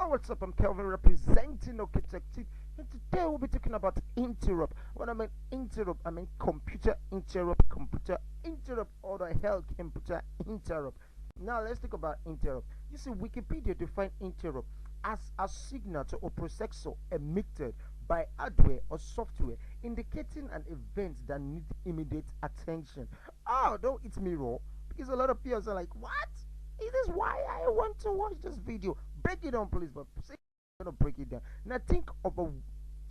Oh, what's up? I'm Kelvin representing Okitech, and today we'll be talking about interrupt. When I mean interrupt, I mean computer interrupt, or the hell computer interrupt. Now let's talk about interrupt. You see, Wikipedia define interrupt as a signal to a processor emitted by hardware or software indicating an event that needs immediate attention. Oh, don't eat me raw, because a lot of people are like, what? Is this why I want to watch this video? Break it down, please. But see, I'm gonna break it down. Now think of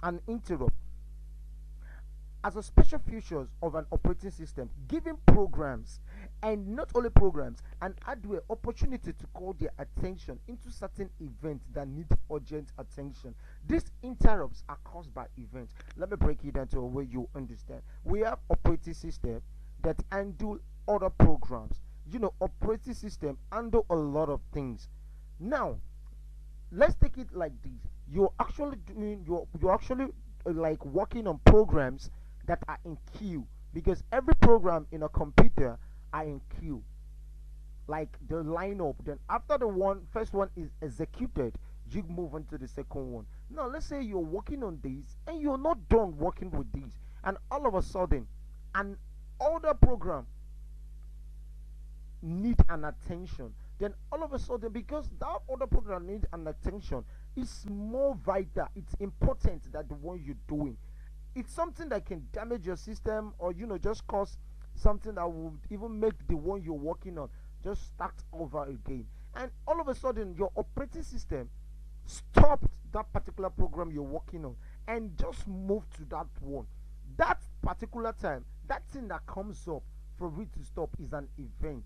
an interrupt as a special features of an operating system, giving programs, and not only programs, and hardware opportunity to call their attention into certain events that need urgent attention. These interrupts are caused by events. Let me break it down to a way you understand. We have operating system that handle other programs. Operating system handle a lot of things. Now let's take it like this. You're actually like working on programs that are in queue, because every program in a computer are in queue, like the lineup. Then after the first one is executed, you move on to the second one. Now let's say you're working on these and you're not done working with these, and all of a sudden an older program need an attention. Then all of a sudden, because that other program need an attention, it's more vital, it's important that the one you're doing, it's something that can damage your system, or just cause something that would even make the one you're working on just start over again. And all of a sudden your operating system stopped that particular program you're working on and just moved to that one. That particular time, that thing that comes up for it to stop is an event.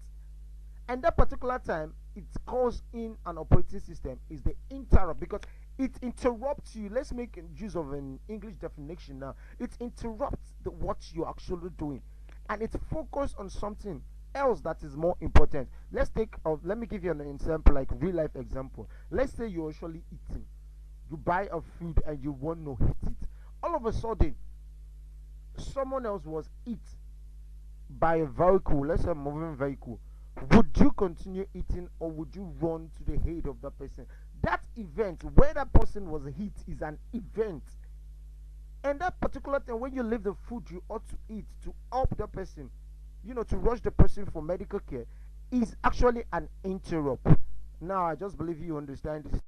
And that particular time it calls in an operating system is the interrupt, because it interrupts you. Let's make use of an English definition now. It interrupts what you're actually doing, and it focuses on something else that is more important. Let me give you an example, like real life example. Let's say you're actually eating, you buy a food and you want to eat it. All of a sudden someone else was hit by a vehicle, let's say a moving vehicle. Would you continue eating, or would you run to the head of that person? That event where that person was hit is an event. And that particular time when you leave the food you ought to eat to help the person, to rush the person for medical care, is actually an interrupt. Now I just believe you understand this.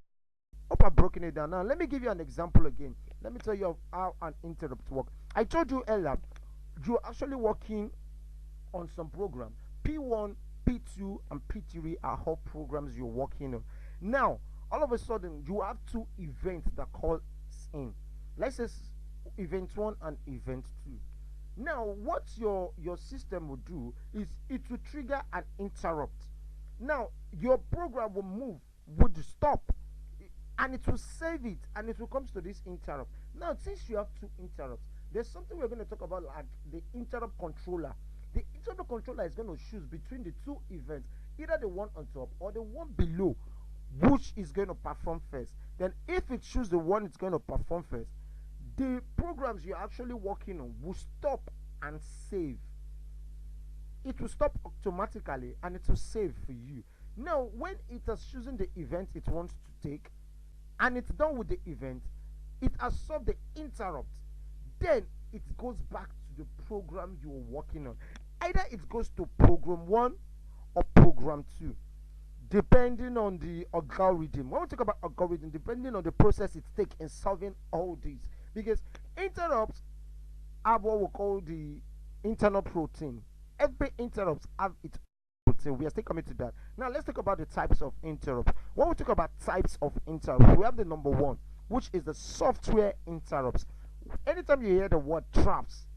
Hope I've broken it down. Now let me give you an example again. Let me tell you of how an interrupt works. I told you earlier, you're actually working on some program. P1, P2, and P3 are all programs you're working on. Now all of a sudden you have two events that calls in. Let's say event 1 and event 2. Now what your system will do is it will trigger an interrupt. Now your program will move, would stop, and it will save it, and it will come to this interrupt. Now since you have two interrupts, there's something we're going to talk about, like the interrupt controller. The interrupt controller is going to choose between the two events, either the one on top or the one below, which is going to perform first. Then if it chooses the one it's going to perform first, the programs you're actually working on will stop and save. It will stop automatically and it will save for you. Now when it has chosen the event it wants to take, and it's done with the event, it has solved the interrupt, then it goes back to the program you're working on. Either it goes to program 1 or program 2, depending on the algorithm. When we talk about algorithm, depending on the process it takes in solving all these, because interrupts have what we call the internal protein. Every interrupt have its protein. We are still coming to that. Now let's talk about the types of interrupts. When we talk about types of interrupts, we have the number 1, which is the software interrupts. Anytime you hear the word traps,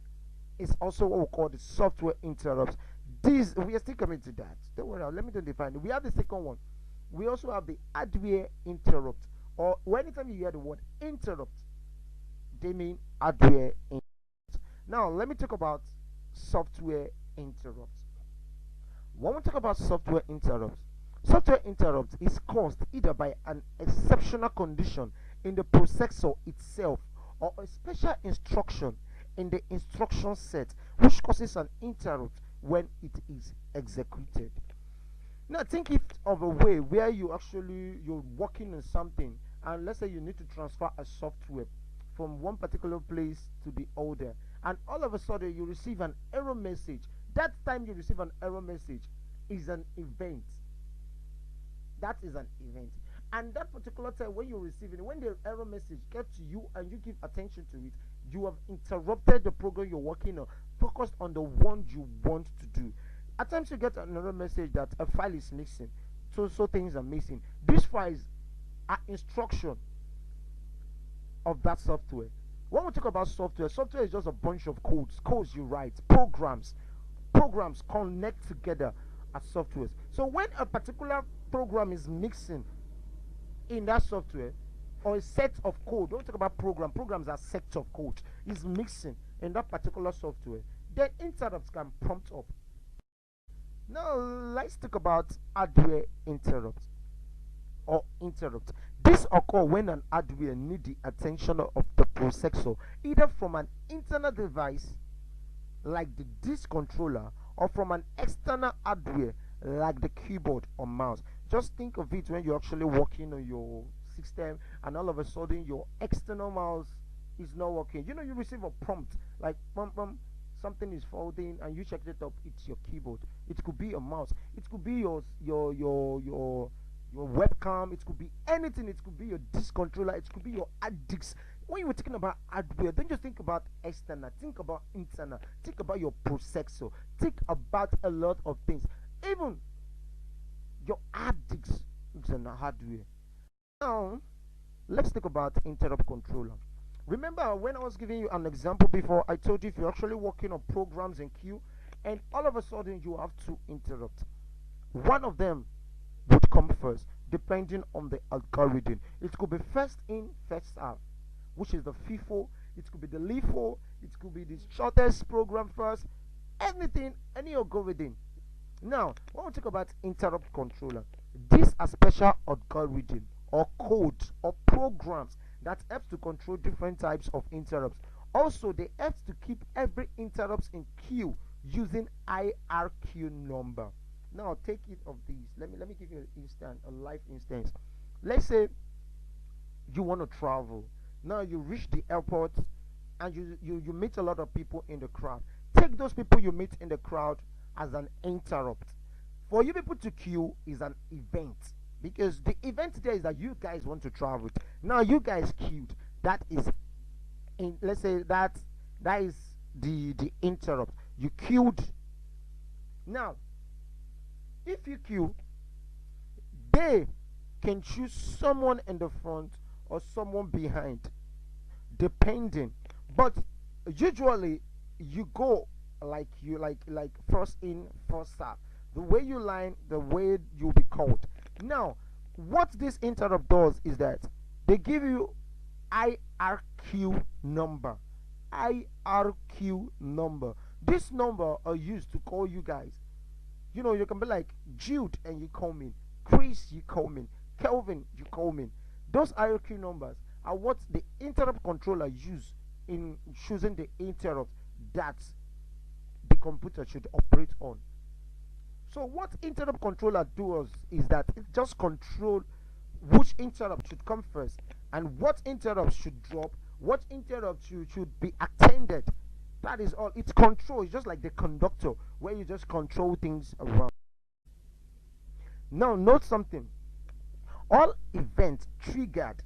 it's also what we call the software interrupts. These, we are still coming to that. Don't worry, let me define it. We have the second one. We also have the hardware interrupt. Or anytime you hear the word interrupt, they mean hardware interrupt. Now let me talk about software interrupts. When we talk about software interrupts is caused either by an exceptional condition in the processor itself, or a special instruction in the instruction set which causes an interrupt when it is executed. Now think of a way where you're working on something and let's say you need to transfer a software from one particular place to the other, and all of a sudden you receive an error message. That time you receive an error message is an event. That is an event. And that particular time when you receive it, when the error message gets to you and you give attention to it, you have interrupted the program you're working on, focused on the one you want to do. At times you get an error message that a file is missing, so things are missing. These files are instruction of that software. When we talk about software, software is just a bunch of codes you write, programs connect together as softwares. So when a particular program is mixing in that software, or a set of code, don't talk about programs are sets of code, is mixing in that particular software, then interrupts can prompt up. Now let's talk about hardware interrupts or interrupt. This occur when an hardware need the attention of the processor, either from an internal device like the disk controller or from an external hardware like the keyboard or mouse. Just think of it when you're actually working on your system and all of a sudden your external mouse is not working. You know, you receive a prompt like something is folding and you check it up, it's your keyboard. It could be a mouse, it could be your webcam, it could be anything, it could be your disk controller, it could be your hard disk. When you were thinking about hardware, don't just think about external, think about internal, think about your processor, think about a lot of things. Even your hard disk is an hardware. Now let's talk about interrupt controller. Remember when I was giving you an example before, I told you if you're actually working on programs in queue and all of a sudden you have to interrupt, one of them would come first depending on the algorithm. It could be first in first out, which is the FIFO. It could be the LIFO. It could be the shortest program first. Anything, any algorithm. Now when we talk about interrupt controller, these are special algorithm or codes or programs that helps to control different types of interrupts. Also they help to keep every interrupts in queue using IRQ number. Now take it of these. Let me give you a live instance. Let's say you want to travel. Now you reach the airport and you meet a lot of people in the crowd. Take those people you meet in the crowd as an interrupt. For you people to queue is an event, because the event there is that you guys want to travel. Now you guys queued. That is in, let's say that is the interrupt. You queued. Now if you queue, they can choose someone in the front or someone behind, depending. But usually you go like first in first out. The way you line, the way you'll be called. Now what this interrupt does is that they give you IRQ number. IRQ number. This number are used to call you guys. You know, you can be like Jude and you call me, Chris you call me, Kelvin you call me. Those IRQ numbers are what the interrupt controller use in choosing the interrupt that the computer should operate on. So what interrupt controller does is that it just control which interrupt should come first and what interrupt should drop, what interrupt should be attended. That is all. It's control. It's just like the conductor where you just control things around. Now note something. All events triggered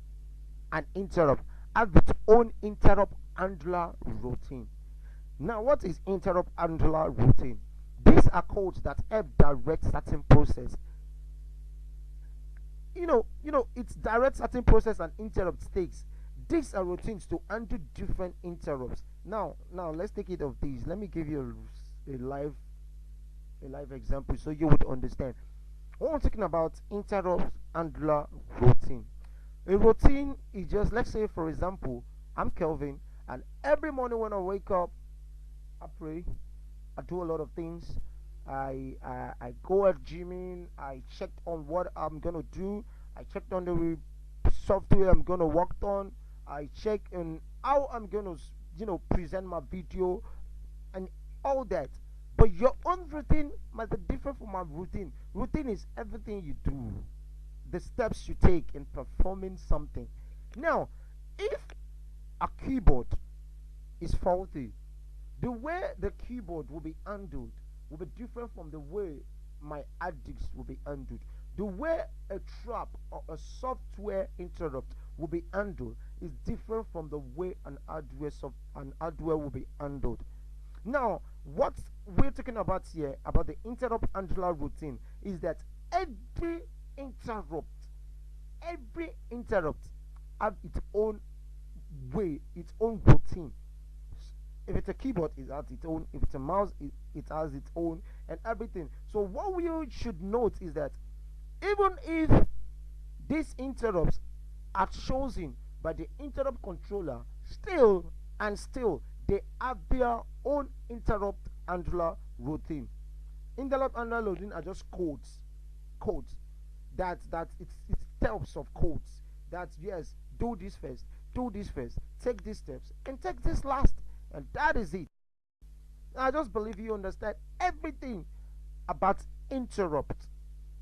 an interrupt have its own interrupt handler routine. Now what is interrupt handler routine? These are codes that help direct certain process. It's direct certain process and interrupt stakes. These are routines to handle different interrupts. Now let's take it of these. Let me give you a live example so you would understand. When we're talking about interrupt handler routine, a routine is just, let's say for example, I'm Kelvin, and every morning when I wake up, I pray, I do a lot of things. I go at gymming. I checked on what I'm gonna do. I checked on the software I'm gonna work on. I check on how I'm gonna present my video and all that. But your own routine might be different from my routine. Routine is everything you do, the steps you take in performing something. Now, if a keyboard is faulty, the way the keyboard will be handled will be different from the way my hard disk will be handled. The way a trap or a software interrupt will be handled is different from the way an hardware will be handled. Now, what we're talking about here about the interrupt handler routine is that every interrupt, every interrupt have its own way, its own routine. If it's a keyboard, it has its own. If it's a mouse, it has its own, and everything. So what we should note is that even if these interrupts are chosen by the interrupt controller, still they have their own interrupt handler routine. Interrupt handler routine are just codes that it's types of codes that yes, do this first, take these steps, and take this last, and that is it. I just believe you understand everything about interrupt.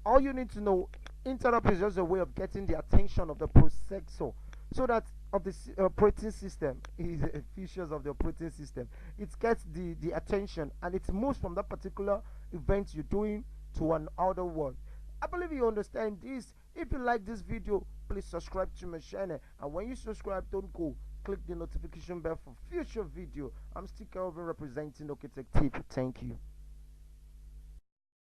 All you need to know, interrupt is just a way of getting the attention of the processor, so that of the operating system is features of the operating system. It gets the attention and it moves from that particular event you're doing to another one. I believe you understand this. If you like this video, please subscribe to my channel, and when you subscribe, don't go, click the notification bell for future video. I'm still Kelvin representing Okitech TV. Thank you.